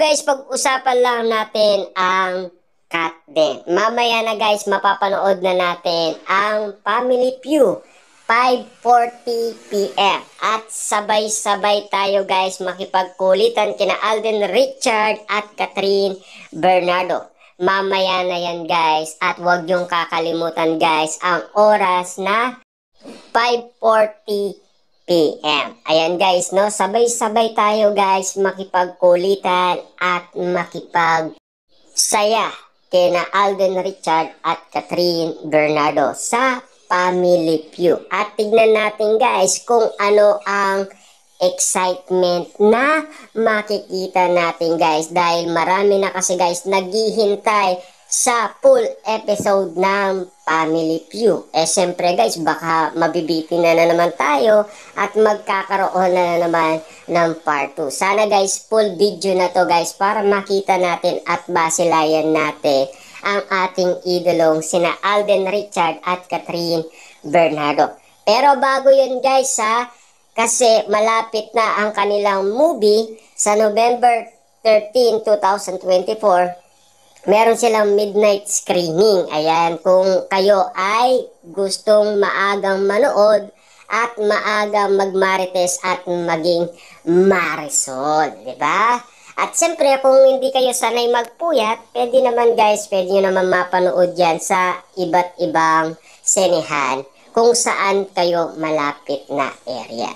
guys, pag-usapan lang natin ang cut din. Mamaya na guys, mapapanood na natin ang Family Feud 5:40 PM. At sabay-sabay tayo guys makipagkulitan kina Alden Richard at Catherine Bernardo. Mamaya na yan guys, at huwag niyong kakalimutan guys ang oras na 5:40 PM. Ayan guys, no? Sabay-sabay tayo guys makipagkulitan at makipagsaya kina Alden Richard at Catherine Bernardo sa Family Feud. At tignan natin guys kung ano ang excitement na makikita natin guys, dahil marami na kasi guys naghihintay sa full episode ng Family Feud. Siyempre guys, baka mabibitin na naman tayo at magkakaroon na naman ng part 2. Sana guys, full video na to guys para makita natin at basilayan natin ang ating idolong sina Alden Richard at Catherine Bernardo. Pero bago yun guys kasi malapit na ang kanilang movie sa November 13, 2024. Meron silang midnight screening. Ayan, kung kayo ay gustong maagang manood at maagang magmarites at maging marisol, di ba? At siyempre, kung hindi kayo sanay magpuyat, pwede naman guys, pwede nyo naman mapanood yan sa iba't ibang sinehan kung saan kayo malapit na area.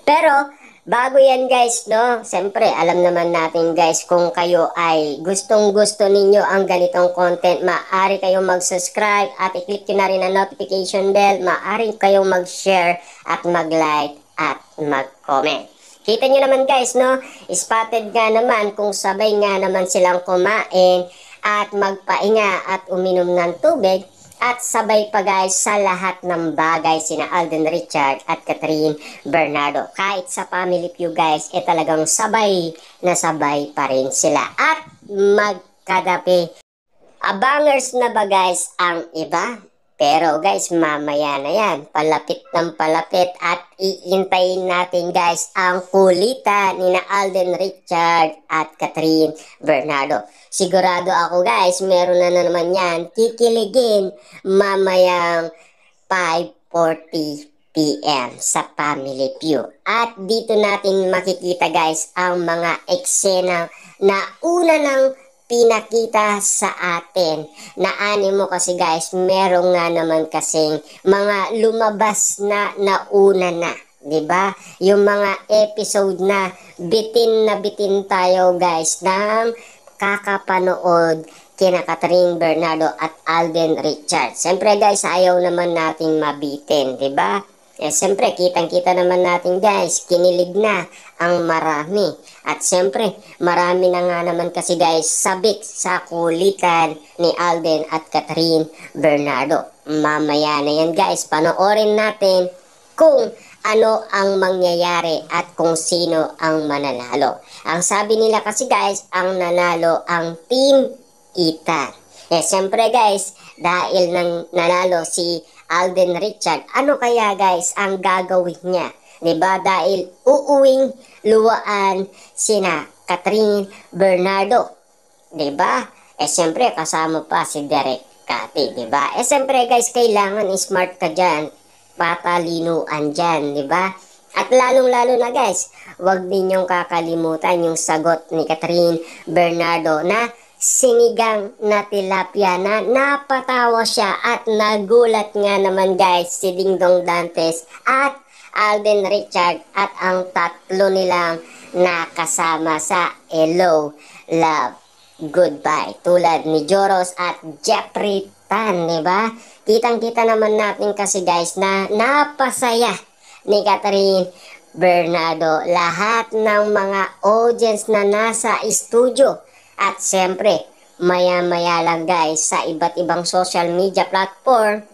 Pero, bago yan guys, no? Siyempre, alam naman natin guys, kung kayo ay gustong-gusto ninyo ang ganitong content, maaari kayong mag-subscribe at i-click nyo na rin ang notification bell. Maaari kayong mag-share at mag-like at mag-comment. Kita nyo naman guys, no? Spotted nga naman kung sabay nga naman silang kumain at magpahinga at uminom ng tubig. At sabay pa guys sa lahat ng bagay sina Alden Richard at Catherine Bernardo. Kahit sa Family Feud guys, talagang sabay na sabay pa rin sila. At magkadapi. Abangers na ba guys ang iba? Pero guys, mamaya na yan. Palapit ng palapit at iintayin natin guys ang kulitan ni na Alden Richard at Catherine Bernardo. Sigurado ako guys, meron na naman yan kikiligin mamayang 5:40 PM sa Family Feud. At dito natin makikita guys ang mga eksena na una ng pinakita sa atin na animo kasi guys, meron nga naman kasing mga lumabas na nauna na, 'di ba? Yung mga episode na bitin tayo guys ng kakapanood kina Catherine Bernardo at Alden Richard. Siyempre guys, ayaw naman nating mabitin, 'di ba? Siyempre, kitang-kita naman natin guys, kinilig na ang marami. At siyempre, marami na nga naman kasi guys sabik sa kulitan ni Alden at Catherine Bernardo. Mamaya na yan guys, panoorin natin kung ano ang mangyayari at kung sino ang mananalo. Ang sabi nila kasi guys, ang nanalo ang Team Ethan. Siyempre guys, dahil nang nanalo si Alden Richard, ano kaya guys ang gagawin niya? 'Di ba? Dahil uuwing luwaan sina Catherine Bernardo, 'di ba? Siyempre kasama pa si Derek Cathy, 'di ba? Siyempre guys, kailangan smart ka diyan, patalinuan diyan, 'di ba? At lalong-lalo na guys, huwag ninyong kakalimutan yung sagot ni Catherine Bernardo na sinigang na tilapia, na napatawa siya at nagulat nga naman guys si Dingdong Dantes at Alden Richard at ang tatlo nilang nakasama sa Hello, Love, Goodbye, tulad ni Joros at Jeffrey Tan, diba? Kitang-kita naman natin kasi guys na napasaya ni Catherine Bernardo lahat ng mga audience na nasa studio. At siyempre, maya-maya lang guys sa iba't ibang social media platform,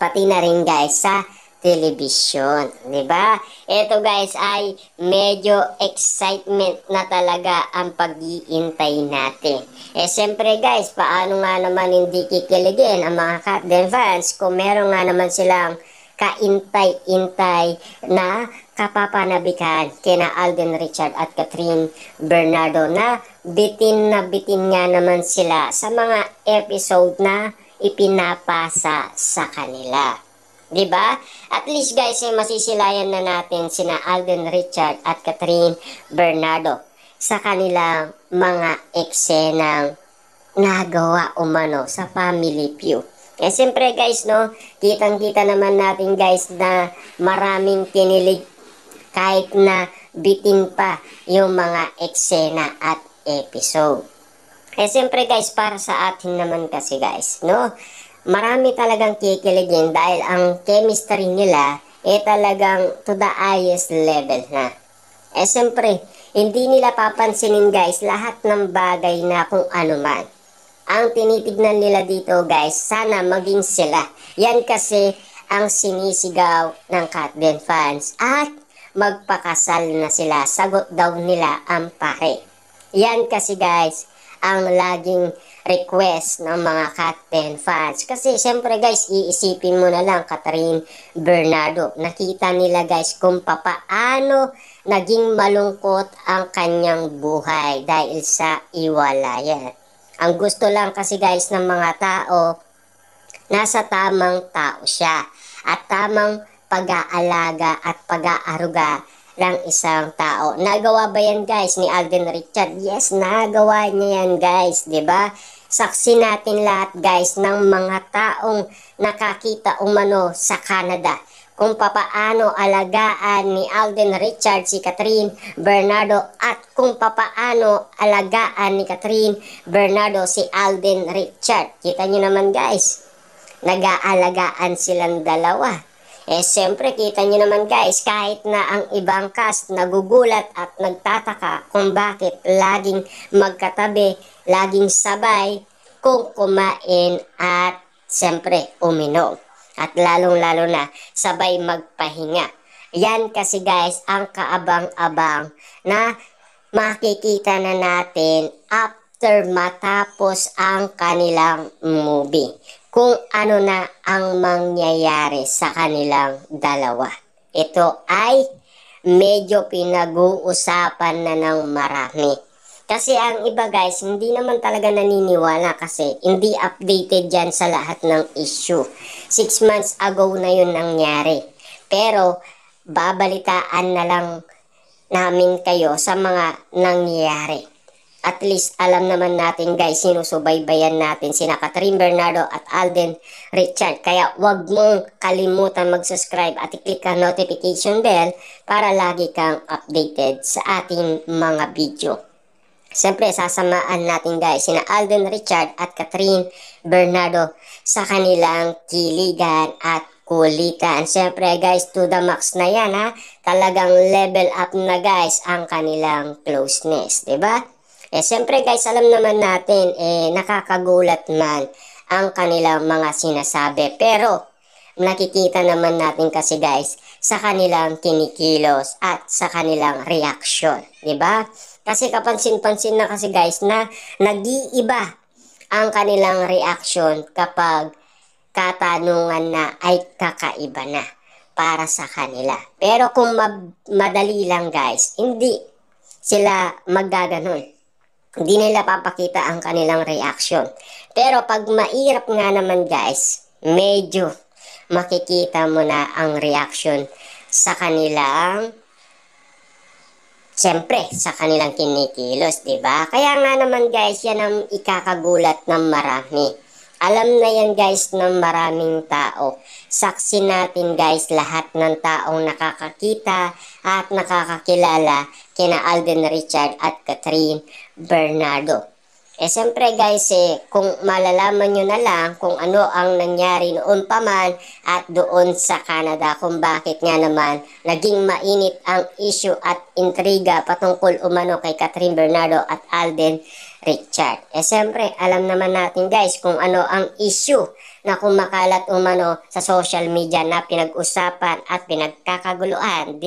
pati na rin guys sa television, di ba? Ito guys ay medyo excitement na talaga ang pag-iintay natin. Siyempre guys, paano nga naman hindi kikiligin ang mga Catden fans kung meron nga naman silang kaintay-intay na kapapanabikan kina Alden Richard at Catherine Bernardo na bitin nga naman sila sa mga episode na ipinapasa sa kanila. 'Di ba? At least guys, masisilayan na natin sina Alden Richard at Catherine Bernardo sa kanilang mga eksenang nagawa umano sa Family Feud. Siyempre guys, no, kitang-kita naman natin guys na maraming kinilig kahit na bitin pa yung mga eksena at episode. Siyempre guys, para sa atin naman kasi guys, no, marami talagang kikiligin dahil ang chemistry nila talagang to the highest level na. Siyempre, hindi nila papansinin guys lahat ng bagay na kung ano man. Ang tinitignan nila dito guys, sana maging sila. Yan kasi ang sinisigaw ng Katden fans. At magpakasal na sila. Sagot daw nila ang pare. Yan kasi guys, ang laging request ng mga Katden fans. Kasi syempre guys, iisipin mo na lang Catherine Bernardo. Nakita nila guys kung papaano naging malungkot ang kanyang buhay dahil sa iwalayan. Ang gusto lang kasi guys ng mga tao, nasa tamang tao siya. At tamang pag-aalaga at pag-aaruga ng isang tao. Nagawa ba yan guys ni Alden Richard? Yes, nagawa niya yan guys, 'di ba? Saksi natin lahat guys ng mga taong nakakita umano sa Canada kung papaano alagaan ni Alden Richard si Catherine Bernardo at kung papaano alagaan ni Catherine Bernardo si Alden Richard. Kita nyo naman guys, nag-aalagaan silang dalawa. Siyempre kita nyo naman guys, kahit na ang ibang cast nagugulat at nagtataka kung bakit laging magkatabi, laging sabay kung kumain at siyempre uminom. At lalong-lalo na sabay magpahinga. Yan kasi guys ang kaabang-abang na makikita na natin after matapos ang kanilang movie. Kung ano na ang mangyayari sa kanilang dalawa. Ito ay medyo pinag-uusapan na ng marami. Kasi ang iba guys, hindi naman talaga naniniwala kasi hindi updated dyan sa lahat ng issue. 6 months ago na yun nangyari. Pero babalitaan na lang namin kayo sa mga nangyayari. At least alam naman natin guys, sinusubaybayan natin sina Catherine Bernardo at Alden Richard. Kaya wag mong kalimutan mag-subscribe at i-click ang notification bell para lagi kang updated sa ating mga video. Siyempre, sasamaan natin guys sina Alden Richard at Catherine Bernardo sa kanilang kiligan at kulitan. Siyempre guys, to the max na yan ha. Talagang level up na guys ang kanilang closeness, diba? Siyempre guys, alam naman natin, nakakagulat man ang kanilang mga sinasabi. Pero, nakikita naman natin kasi guys, sa kanilang kinikilos at sa kanilang reaction, diba? Kasi kapansin-pansin na kasi guys na nag-iiba ang kanilang reaction kapag katanungan na ay kakaiba na para sa kanila. Pero kung madali lang guys, hindi sila magaganon. Hindi nila papakita ang kanilang reaction. Pero pag mairap nga naman guys, medyo makikita mo na ang reaction sa kanilang siyempre, sa kanilang kinikilos, diba? Kaya nga naman guys, yan ang ikakagulat ng marami. Alam na yan guys ng maraming tao. Saksi natin guys lahat ng taong nakakakita at nakakakilala kina Alden Richard at Catherine Bernardo. Siyempre guys, kung malalaman nyo na lang kung ano ang nangyari noon pa man at doon sa Canada, kung bakit nga naman naging mainit ang issue at intriga patungkol umano kay Catherine Bernardo at Alden Richard. Siyempre, alam naman natin guys kung ano ang issue na kumakalat umano sa social media na pinag-usapan at pinagkakaguluhan.